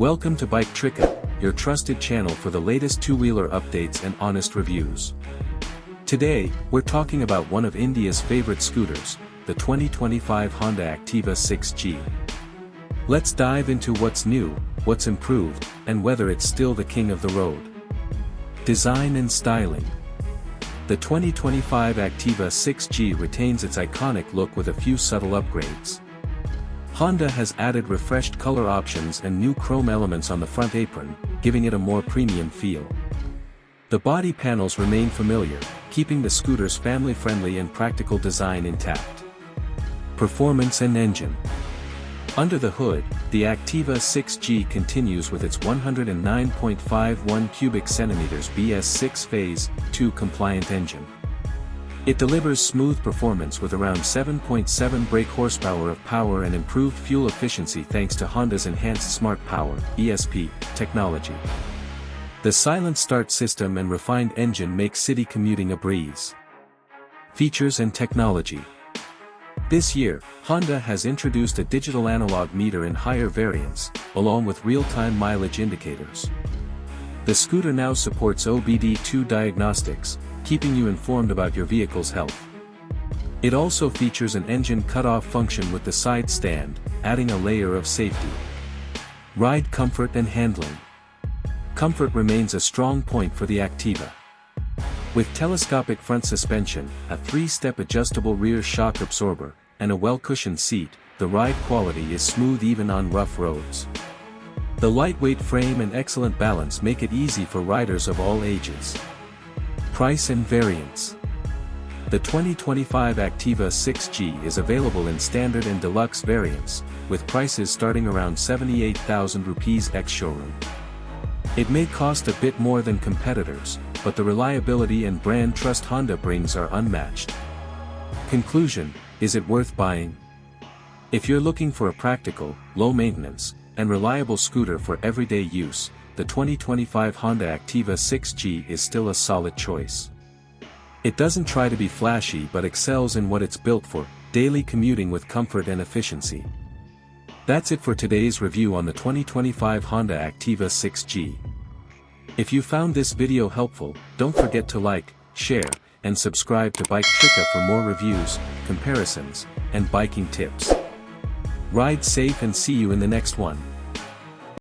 Welcome to Bike Tricka, your trusted channel for the latest two-wheeler updates and honest reviews. Today, we're talking about one of India's favorite scooters, the 2025 Honda Activa 6G. Let's dive into what's new, what's improved, and whether it's still the king of the road. Design and styling. The 2025 Activa 6G retains its iconic look with a few subtle upgrades. Honda has added refreshed color options and new chrome elements on the front apron, giving it a more premium feel. The body panels remain familiar, keeping the scooter's family-friendly and practical design intact. Performance and engine. Under the hood, the Activa 6G continues with its 109.51 cubic centimeters BS 6-phase, 2 compliant engine. It delivers smooth performance with around 7.7 brake horsepower of power and improved fuel efficiency thanks to Honda's enhanced Smart Power (ESP) technology. The silent start system and refined engine make city commuting a breeze. Features and technology. This year, Honda has introduced a digital analog meter in higher variants, along with real-time mileage indicators. The scooter now supports OBD2 diagnostics, keeping you informed about your vehicle's health. It also features an engine cutoff function with the side stand, adding a layer of safety. Ride comfort and handling. Comfort remains a strong point for the Activa. With telescopic front suspension, a 3-step adjustable rear shock absorber, and a well-cushioned seat, the ride quality is smooth even on rough roads. The lightweight frame and excellent balance make it easy for riders of all ages. Price and variants. The 2025 Activa 6G is available in standard and deluxe variants, with prices starting around 78,000 rupees ex-showroom. It may cost a bit more than competitors, but the reliability and brand trust Honda brings are unmatched. Conclusion: is it worth buying? If you're looking for a practical, low-maintenance, and reliable scooter for everyday use, the 2025 Honda Activa 6G is still a solid choice. It doesn't try to be flashy but excels in what it's built for, daily commuting with comfort and efficiency. That's it for today's review on the 2025 Honda Activa 6G. If you found this video helpful, don't forget to like, share, and subscribe to Bike Tricka for more reviews, comparisons, and biking tips. Ride safe and see you in the next one.